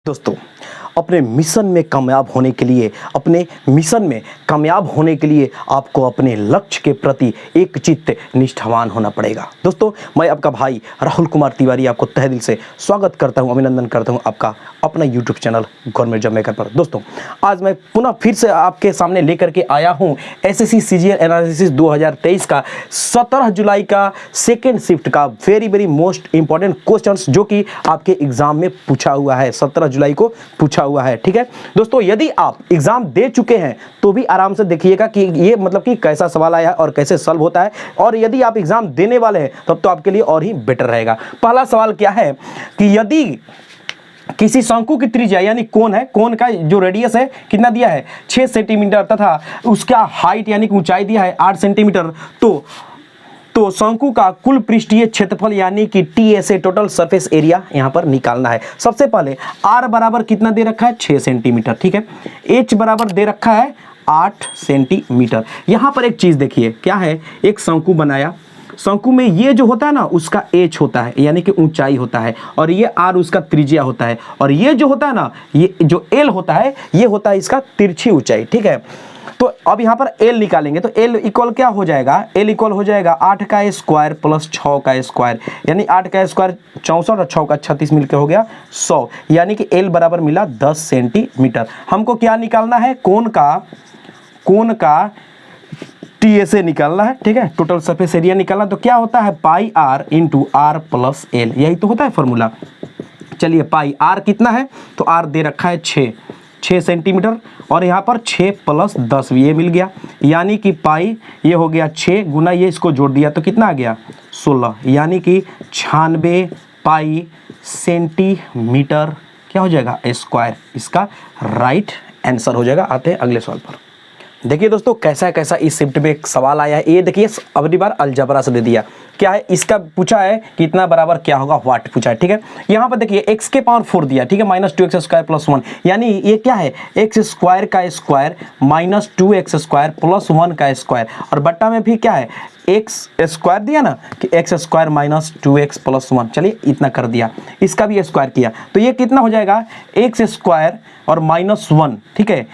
दोस्तों, अपने मिशन में कामयाब होने के लिए आपको अपने लक्ष्य के प्रति एकचित्त निष्ठावान होना पड़ेगा। दोस्तों, मैं आपका भाई राहुल कुमार तिवारी आपको तहे दिल से स्वागत करता हूं, अभिनंदन करता हूं आपका अपना YouTube channel government job maker पर। दोस्तों, आज मैं पुनः फिर से आपके सामने लेकर के आया हूं एसएससी सीजीएल एनालिसिस 2023 का 17 जुलाई का सेकेंड शिफ्ट का वेरी मोस्ट इंपॉर्टेंट क्वेश्चंस जो कि आपके एग्जाम में पूछा हुआ है, 17 जुलाई को पूछा हुआ है। ठीक है दोस्तों, यदि आप एग्जाम दे चुके हैं तो भी आराम से देखिएगा कि ये मतलब कि कैसा सवाल आया है और कैसे सॉल्व होता है, और यदि आप एग्जाम देने वाले हैं तब तो आपके लिए और ही बेटर रहेगा। पहला सवाल क्या है कि यदि किसी शंकु की त्रिज्या यानी कोण है, कोण का जो रेडियस है कितना दिया है 6 सेंटीमीटर तथा उसका हाइट यानी कि ऊंचाई दिया है 8 सेंटीमीटर, तो शंकु का कुल पृष्ठीय क्षेत्रफल यानी कि टीएसए टोटल सरफेस एरिया यहां पर निकालना है। सबसे पहले आर बराबर कितना दे रखा है 6 सेंटीमीटर, ठीक है। एच बराबर दे रखा है 8 सेंटीमीटर। यहां पर एक चीज देखिए क्या है, एक शंकु बनाया, शंकु में ये जो होता है ना उसका एच होता है यानी कि ऊंचाई होता है, और ये आर उसका त्रिज्या होता है, और ये जो होता है ना ये जो एल होता है ये होता है इसका तिरछी ऊंचाई, ठीक है। तो अब यहाँ पर एल निकालेंगे तो एल इक्वल क्या हो जाएगा, एल इक्वल हो जाएगा 8 का स्क्वायर प्लस 6 का स्क्वायर, यानी 8 का स्क्वायर 64 और 6 का 36 मिलकर हो गया 100, यानी कि एल बराबर मिला 10 सेंटीमीटर। हमको क्या निकालना है, कोण का टीएसए निकालना है, ठीक है, टोटल सरफेस एरिया निकालना। तो क्या होता है pi R into R plus L, यही तो होता है फॉर्मूला। चलिए पाई आर कितना है, तो आर दे रखा है 6 सेंटीमीटर, और यहाँ पर 6 प्लस 10 ये मिल गया, यानी कि पाई ये हो गया 6 गुना ये इसको जोड़ दिया तो कितना आ गया 16, यानी कि 96 पाई सेंटीमीटर क्या हो जाएगा स्क्वायर। इसका राइट आंसर हो जाएगा। आते हैं अगले सवाल पर। देखिए दोस्तों, कैसा इस शिफ्ट में एक सवाल आया है, ये देखिए अगली बार अलजबरा से दे दिया। क्या है इसका पूछा है कितना बराबर क्या होगा, व्हाट पूछा है, ठीक है। यहाँ पर देखिए x के पावर 4 दिया, ठीक है, -2x स्क्वायर प्लस 1, यानी ये क्या है x स्क्वायर का square minus 2x square plus 1 का स्क्वायर, और बट्टा में भी क्या है एक्स स्क्वायर दिया ना कि x square minus 2x plus 1, चलिए इतना कर दिया, इसका भी स्क्वायर किया तो ये कितना हो जाएगा एक्स स्क्वायर और -1, ठीक है,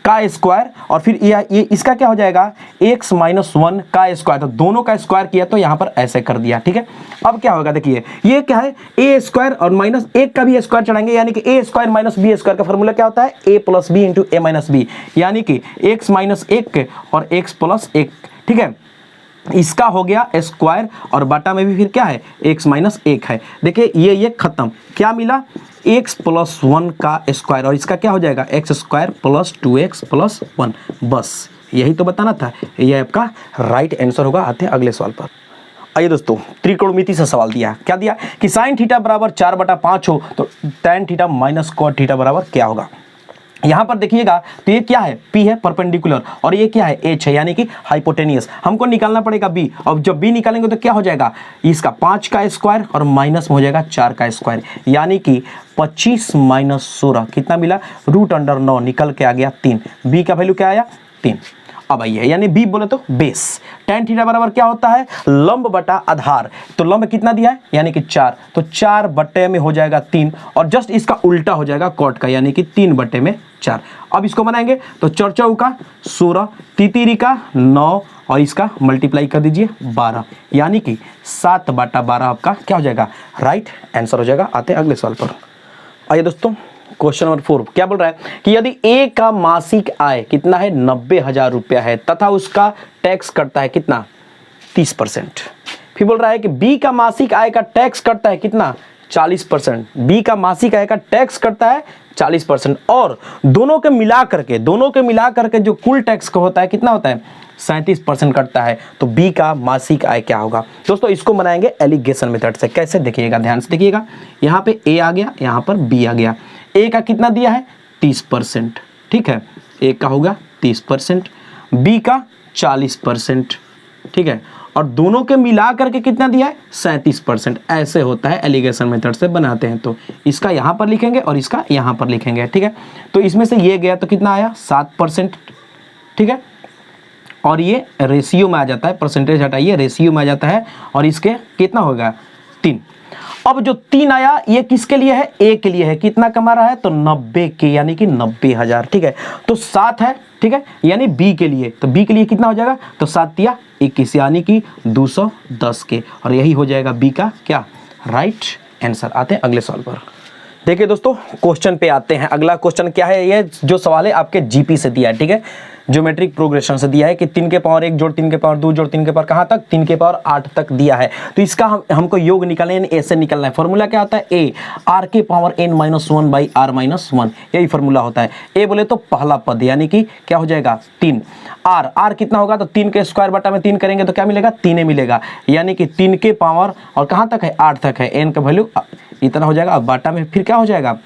का स्क्वायर, और फिर ये इसका क्या हो जाएगा x माइनस 1 का स्क्वायर, तो दोनों का स्क्वायर किया तो यहाँ पर ऐसे कर दिया, ठीक है। अब क्या होगा देखिए, ये क्या है a स्क्वायर और माइनस 1 का भी स्क्वायर चढ़ाएंगे, यानी कि a square minus b square का फॉर्मूला क्या होता है a plus B into a minus B, यानी कि x माइनस 1 और x प्लस 1, ठीक है। इसका हो गया स्क्वायर, और बाटा में भी फिर क्या है x माइनस 1 है। देखिए ये खत्म, क्या मिला x प्लस 1 का स्क्वायर, और इसका क्या हो जाएगा x square plus 2x plus 1, बस यही तो बताना था, ये आपका राइट आंसर होगा। आते हैं अगले सवाल पर। आइए दोस्तों, त्रिकोणमिति से सवाल दिया, क्या दिया कि साइन थीटा बराबर 4/5 हो तो tan theta minus cot theta बराबर क्या होगा। यहाँ पर देखिएगा तो ये क्या है P है परपेंडिकुलर, और ये क्या है H है यानी कि हाइपोटेनियस। हमको निकालना पड़ेगा B, अब जब B निकालेंगे तो क्या हो जाएगा इसका 5 का स्क्वायर और माइनस में हो जाएगा 4 का स्क्वायर, यानी कि 25 माइनस 16 कितना मिला √9 निकल के आ गया 3। B का वैल्यू क्या आया 3। अब आइए, यानी B बोले तो बेस, tan थीटा बराबर क्या होता है लंब बटा आधार, तो लंब कितना दिया है यानी कि 4, तो 4 बटे में हो जाएगा 3, और जस्ट इसका उल्टा हो जाएगा कॉट का, यानी कि 3 बटे में 4। अब इसको बनाएंगे तो 4 चौका 16, तितिरी का 9, और इसका मल्टीप्लाई कर दीजिए 12, यानी कि 7/12 आपका क्या हो जाएगा राइट आंसर हो जाएगा। आते हैं अगले सवाल पर। आइए दोस्तों, क्वेश्चन नंबर 4 क्या बोल रहा है कि यदि ए का मासिक आय कितना है 90,000 रुपया है तथा उसका टैक्स कटता है कितना 30%। फिर बोल रहा है कि बी का मासिक आय का टैक्स कटता है कितना 40%। बी का मासिक आय का टैक्स कटता है 40%, और दोनों के मिला करके जो कुल टैक्स का होता है कितना होता है 37% कटता है, तो बी का मासिक आय क्या होगा। दोस्तों इसको बनाएंगे एलिगेशन मेथड से। कैसे देखिएगा, ध्यान से देखिएगा, यहाँ पे ए आ गया, यहाँ पर बी आ गया। ए का कितना दिया है 30%, ठीक है, ए का होगा 30%, बी का 40%, ठीक है, और दोनों के मिला करके कितना दिया है 37%। ऐसे होता है एलिगेशन मेथड से बनाते हैं, तो इसका यहाँ पर लिखेंगे और इसका यहाँ पर लिखेंगे, ठीक है। तो इसमें से ये गया तो कितना आया 7%, ठीक है, और ये रेशियो में आ जाता है, परसेंटेज हटाइए रेशियो में आ जाता है, और इसके कितना होगा 3। अब जो 3 आया ये किसके लिए है, ए के लिए है। कितना कमा रहा है, तो 90 के, यानी कि 90,000, ठीक है। तो 7 है, ठीक है, यानी बी के लिए, तो बी के लिए कितना हो जाएगा, तो 7 या 21, यानी कि 210 के, और यही हो जाएगा बी का क्या, राइट आंसर। आते हैं अगले सवाल पर। देखिए दोस्तों, क्वेश्चन पे आते हैं। अगला क्वेश्चन क्या है, ये जो सवाल है आपके जीपी से दिया है, ठीक है, ज्योमेट्रिक प्रोग्रेशन से दिया है कि 3 के पावर 1 जोड़ 3 के पावर 2 जोड़ 3 के पावर कहाँ तक, 3 के पावर 8 तक दिया है। तो इसका हमको योग निकालना है, यानी ऐसे निकालना है। फॉर्मूला क्या होता है, ए आर के पावर n - 1 बाई आर - 1, यही फॉर्मूला होता है। ए बोले तो पहला पद, यानी कि क्या हो जाएगा 3, आर कितना होगा, तो 3 के स्क्वायर बटा में 3 करेंगे तो क्या मिलेगा, 3 मिलेगा, यानी कि 3 के पावर और कहाँ तक है, 8 तक है, एन का वैल्यू इतना हो जाएगा। अब बाटा में फिर क्या हो जाएगा,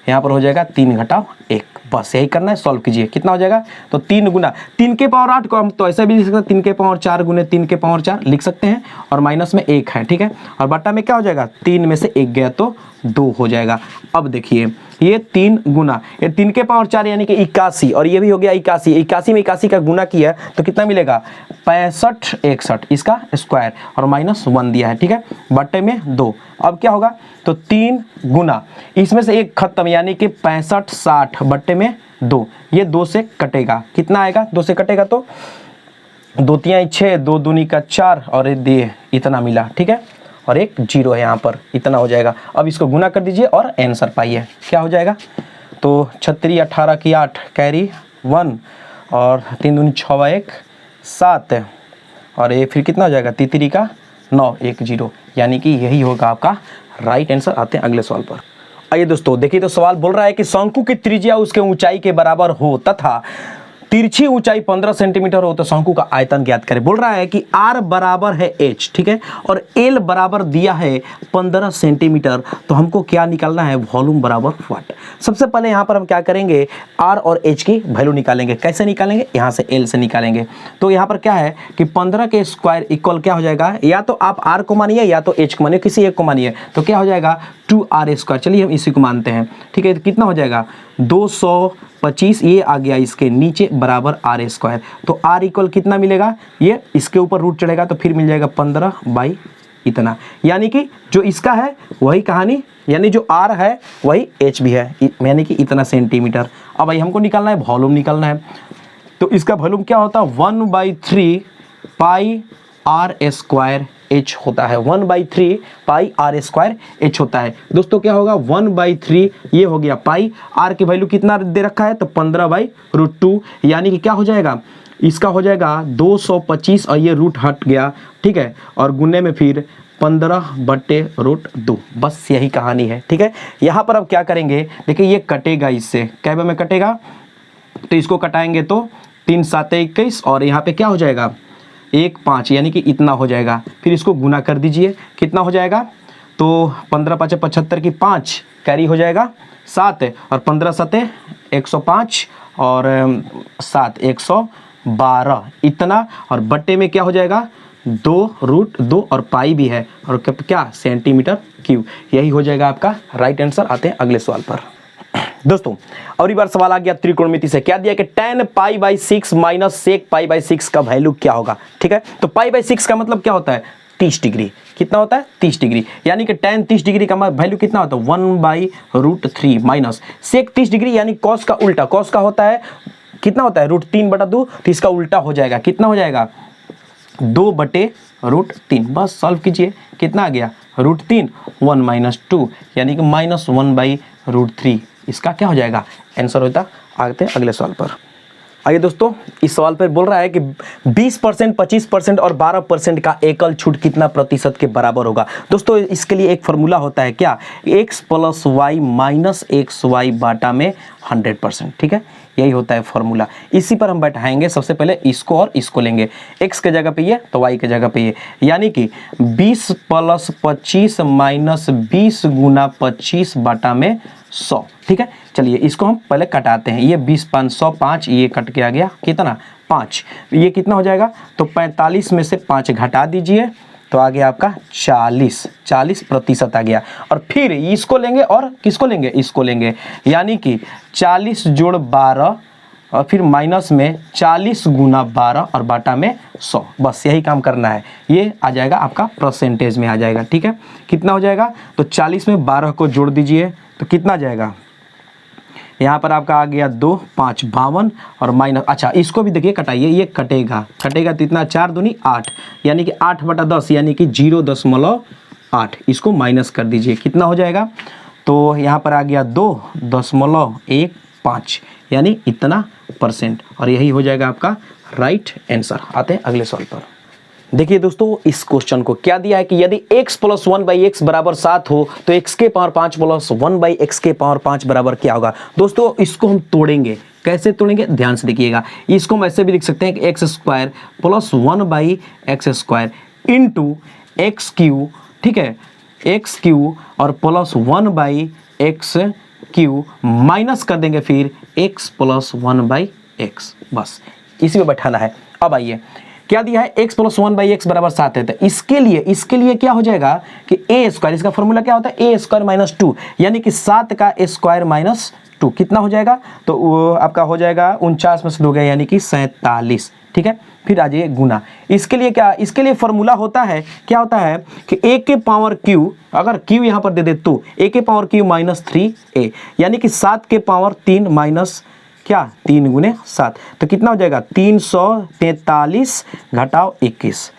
यहाँ पर हो जाएगा 3 घटाव 1, बस यही करना है, सॉल्व कीजिए। कितना हो जाएगा, तो 3 गुना 3 के पावर 8 को हम तो ऐसा भी लिख सकते हैं, 3 के पावर 4 गुने 3 के पावर 4 लिख सकते हैं, और माइनस में 1 है, ठीक है, और बटा में क्या हो जाएगा, 3 में से 1 गया तो 2 हो जाएगा। अब देखिए ये 3 गुना, ये 3 के पावर 4 यानी कि 81, और ये भी हो गया 81, 81 में 81 का गुना किया तो कितना मिलेगा, 65 61, इसका स्क्वायर और -1 दिया है, ठीक है, बटे में 2। अब क्या होगा, तो 3 गुना, इसमें से 1 खत्म, यानी कि 65 60 बटे में 2, ये 2 से कटेगा, कितना आएगा, 2 से कटेगा तो 2 3 6, 2 दूनी का 4, और ये इतना मिला, ठीक है, और एक 0 है यहाँ पर, इतना हो जाएगा। अब इसको गुना कर दीजिए और आंसर पाइए, क्या हो जाएगा, तो 36 18 की 8 कैरी 1, और 3 दूनी 6 1 7, और ये फिर कितना हो जाएगा, 3 का 9 1 0, यानी कि यही होगा आपका राइट आंसर। आते हैं अगले सवाल पर। आइए दोस्तों, देखिए तो सवाल बोल रहा है कि शंकु की त्रिज्या उसके ऊंचाई के बराबर हो तथा तिरछी ऊंचाई 15 सेंटीमीटर हो तो शंकु का आयतन ज्ञात करें। बोल रहा है कि r बराबर है h, ठीक है, और l बराबर दिया है 15 सेंटीमीटर, तो हमको क्या निकालना है, वॉल्यूम बराबर वाट। सबसे पहले यहाँ पर हम क्या करेंगे, r और h की वैल्यू निकालेंगे। कैसे निकालेंगे, यहाँ से l से निकालेंगे। तो यहाँ पर क्या है कि 15 के स्क्वायर इक्वल क्या हो जाएगा, या तो आप r को मानिए या तो h को मानिए, किसी एक को मानिए, तो क्या हो जाएगा 2r²। चलिए हम इसी को मानते हैं, ठीक है, तो कितना हो जाएगा 225, ये आ गया इसके नीचे बराबर r²। तो r इक्वल कितना मिलेगा, ये इसके ऊपर रूट चढ़ेगा तो फिर मिल जाएगा 15 बाई इतना, यानी कि जो इसका है वही कहानी, यानी जो r है वही h भी है, यानी कि इतना सेंटीमीटर। अब भाई हमको निकालना है, वॉल्यूम निकालना है, तो इसका वॉल्यूम क्या होता है, 1/3 पाई r² h होता है, 1/3 पाई r² h होता है। दोस्तों क्या होगा, 1/3 ये हो गया पाई, r की वैल्यू कितना दे रखा है, तो 15/√2, यानी कि क्या हो जाएगा, इसका हो जाएगा 225, और ये रूट हट गया, ठीक है, और गुने में फिर 15/√2, बस यही कहानी है, ठीक है। यहाँ पर अब क्या करेंगे, देखिए ये कटेगा, इससे कैबे में कटेगा, तो इसको कटाएंगे तो 3 7 21, और यहाँ पे क्या हो जाएगा 1 5, यानी कि इतना हो जाएगा। फिर इसको गुना कर दीजिए, कितना हो जाएगा, तो 15 5 75 की 5 कैरी हो जाएगा 7, और 15 7 105, और 7 112 इतना, और बट्टे में क्या हो जाएगा 2√2, और पाई भी है, और क्या सेंटीमीटर क्यूब, यही हो जाएगा आपका राइट आंसर। आते हैं अगले सवाल पर। दोस्तों और एक बार सवाल आ गया त्रिकोणमिति से, क्या दिया कि tan π/6 माइनस sec π/6 का वैल्यू क्या होगा, ठीक है। तो π/6 का मतलब क्या होता है, 30 डिग्री, कितना होता है 30 डिग्री, यानी कि tan 30 डिग्री का वैल्यू कितना होता है 1/√3 माइनस sec 30 डिग्री, यानी cos का उल्टा, cos का होता है कितना होता है √3/2, तो इसका उल्टा हो जाएगा, कितना हो जाएगा 2/√3। बस सॉल्व कीजिए, कितना आ गया √3 1 - 2, यानी कि -1/√3, इसका क्या हो जाएगा आंसर होता। आते हैं अगले सवाल पर। आइए दोस्तों, इस सवाल पर बोल रहा है कि 20%, 25% और 12% का एकल छूट कितना प्रतिशत के बराबर होगा। दोस्तों इसके लिए एक फॉर्मूला होता है, क्या, x + y माइनस xy बाटा में 100%, ठीक है, यही होता है फॉर्मूला। इसी पर हम बैठाएंगे, सबसे पहले इसको और इसको लेंगे, x के जगह पे ये तो y के जगह पे ये, यानी कि 20 + 25 माइनस 20 गुना 25 बाटा में 100, ठीक है। चलिए इसको हम पहले कटाते हैं, ये 20 5 105, ये कट के आ गया कितना 5, ये कितना हो जाएगा, तो 45 में से 5 घटा दीजिए, तो आ गया आपका 40% आ गया। और फिर इसको लेंगे और किसको लेंगे, इसको लेंगे, यानी कि 40 + 12, और फिर माइनस में 40 गुना 12 और बाटा में 100। बस यही काम करना है, ये आ जाएगा आपका परसेंटेज में आ जाएगा। ठीक है, कितना हो जाएगा, तो 40 में 12 को जोड़ दीजिए तो कितना आ जाएगा, यहाँ पर आपका आ गया 2 5 52 और माइनस, अच्छा इसको भी देखिए कटाइए, ये कटेगा तो इतना 4 दूनी 8, यानी कि 8/10 यानी कि 0.8, इसको माइनस कर दीजिए, कितना हो जाएगा, तो यहाँ पर आ गया 2.15 यानी इतना परसेंट, और यही हो जाएगा आपका राइट आंसर। आते हैं अगले सवाल पर। देखिए दोस्तों, इस क्वेश्चन को क्या दिया है कि यदि x + 1/x बराबर 7 हो तो x के पावर 5 + 1/x के पावर 5 बराबर क्या होगा। दोस्तों इसको हम तोड़ेंगे, कैसे तोड़ेंगे ध्यान से देखिएगा। इसको हम ऐसे भी लिख सकते हैं कि x² + 1/x² इंटू x³ ठीक है, x³ और प्लस 1/x³ माइनस कर देंगे फिर x + 1/x, बस इसी में बैठाना है। अब आइए क्या दिया है, x + 1/x बराबर 7 है, तो इसके लिए क्या हो जाएगा कि a², इसका फॉर्मूला क्या होता है, a² - 2 यानी कि 7 का a² - 2 कितना हो जाएगा, तो वो आपका हो जाएगा 49 में से 2 गया यानी कि 47। ठीक है, फिर आ जाइए गुना, इसके लिए क्या, इसके लिए फॉर्मूला होता है, क्या होता है कि a के पावर q, अगर q यहाँ पर दे दे तो a के पावर q - 3a यानी कि 7 के पावर 3 माइनस क्या 3 × 7, तो कितना हो जाएगा 343 घटाव 21।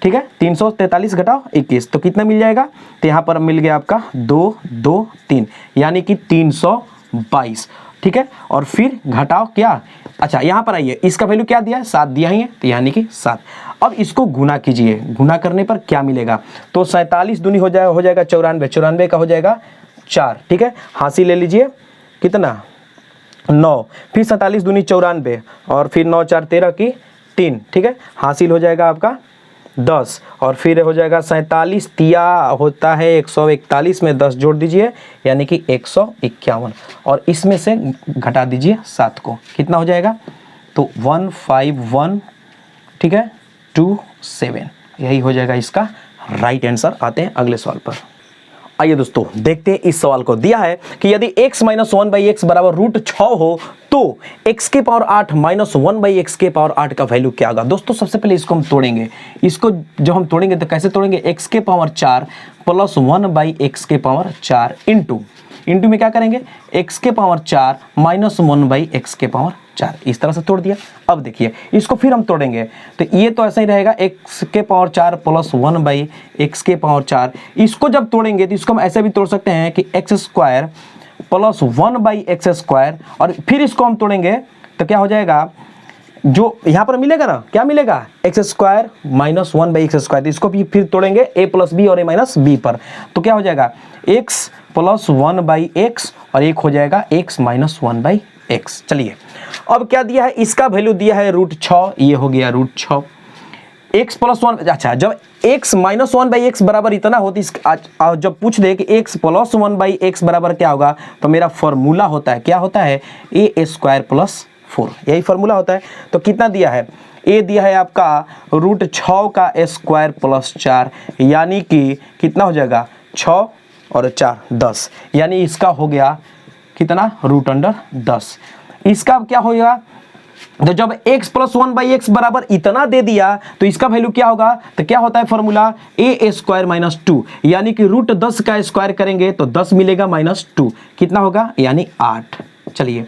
ठीक है, 343 घटाव 21 तो कितना मिल जाएगा, तो यहाँ पर मिल गया आपका 2 2 3 यानी कि 322। ठीक है, और फिर घटाव क्या, अच्छा यहाँ पर आइए, इसका वैल्यू क्या दिया है, 7 दिया ही है, तो यानी कि 7। अब इसको गुना कीजिए, गुना करने पर क्या मिलेगा, तो 47 दूनी हो जाएगा 94, 94 का हो जाएगा 4। ठीक है, हासिल ले लीजिए कितना 9, फिर 47 दूनी 94 और फिर 9 4 13 की 3। ठीक है, हासिल हो जाएगा आपका 10 और फिर हो जाएगा 47 तिया होता है 141 में 10 जोड़ दीजिए यानी कि 151 और इसमें से घटा दीजिए 7 को, कितना हो जाएगा, तो 151 ठीक है 27, यही हो जाएगा इसका राइट आंसर। आते हैं अगले सवाल पर। आइए दोस्तों देखते हैं, इस सवाल को दिया है कि यदि x - 1/x बराबर √6 हो तो x के पावर 8 - 1/x के पावर 8 का वैल्यू क्या होगा। दोस्तों सबसे पहले इसको हम तोड़ेंगे, इसको जब हम तोड़ेंगे तो कैसे तोड़ेंगे, x के पावर 4 + 1/x के पावर 4 इंटू में क्या करेंगे, x के पावर 4 - 1/x के पावर 4, इस तरह से तोड़ दिया। अब देखिए इसको फिर हम तोड़ेंगे तो ये तो ऐसा ही रहेगा, x के पावर 4 + 1/x के पावर 4। इसको जब तोड़ेंगे तो इसको हम ऐसे भी तोड़ सकते हैं कि x² + 1/x² और फिर इसको हम तोड़ेंगे तो क्या हो जाएगा, जो यहाँ पर मिलेगा ना, क्या मिलेगा, x² - 1/x², तो इसको भी फिर तोड़ेंगे a + b और a - b पर, तो क्या हो जाएगा x + 1/x और एक हो जाएगा x - 1/x। चलिए अब क्या दिया है, इसका वैल्यू दिया है √6, ये हो गया √6 x + 1, अच्छा जब x - 1/x बराबर इतना हो तो जब पूछ दे कि x + 1/x बराबर क्या होगा, तो मेरा फॉर्मूला होता है, क्या होता है, a² + 4, यही फॉर्मूला होता है। तो कितना दिया है, a दिया है आपका √6 का स्क्वायर + 4 यानी कि कितना हो जाएगा 6 और 4 10, यानी इसका हो गया कितना √10। इसका क्या होगा, तो जब x + 1/x बराबर इतना दे दिया तो इसका वैल्यू क्या होगा, तो क्या होता है फॉर्मूला a² - 2 यानी कि √10 का स्क्वायर करेंगे तो 10 मिलेगा -2, कितना होगा यानी 8। चलिए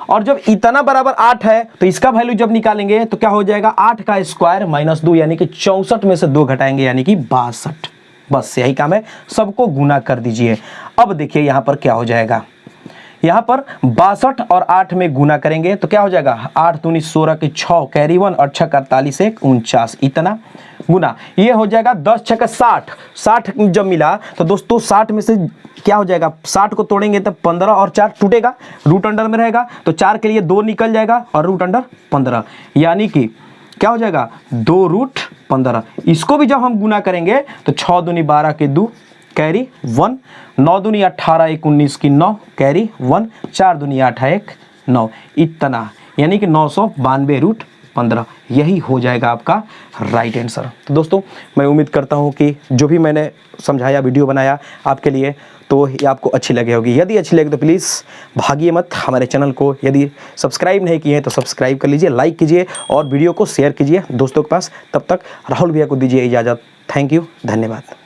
और जब इतना बराबर 8 है तो इसका वैल्यू जब निकालेंगे तो क्या हो जाएगा, 8 का स्क्वायर -2 यानी कि 64 में से 2 घटाएंगे यानी कि 62। बस यही काम है, सबको गुना कर दीजिए। अब देखिए यहाँ पर क्या हो जाएगा, यहाँ पर 62 और 8 में गुना करेंगे तो क्या हो जाएगा, 8 दूनी 16 के 6 कैरी 1 और 6 48 1 49, इतना गुना ये हो जाएगा 10 6 60। 60 जब मिला तो दोस्तों 60 में से क्या हो जाएगा, 60 को तोड़ेंगे तो 15 और 4 टूटेगा, रूट अंडर में रहेगा तो 4 के लिए 2 निकल जाएगा और रूट अंडर 15 यानी कि क्या हो जाएगा 2√15। इसको भी जब हम गुना करेंगे तो 6 दूनी 12 के 2 कैरी 1, 9 दूनी 18 1 19 की 9 कैरी 1, 4 दूनी 8 1 9, इतना यानी कि 992 15, यही हो जाएगा आपका राइट आंसर। तो दोस्तों मैं उम्मीद करता हूँ कि जो भी मैंने समझाया, वीडियो बनाया आपके लिए, तो ये आपको अच्छी लगी होगी। यदि अच्छी लगे तो प्लीज़ भागिए मत, हमारे चैनल को यदि सब्सक्राइब नहीं किए हैं तो सब्सक्राइब कर लीजिए, लाइक कीजिए और वीडियो को शेयर कीजिए दोस्तों के पास। तब तक राहुल भैया को दीजिए इजाज़त। थैंक यू, धन्यवाद।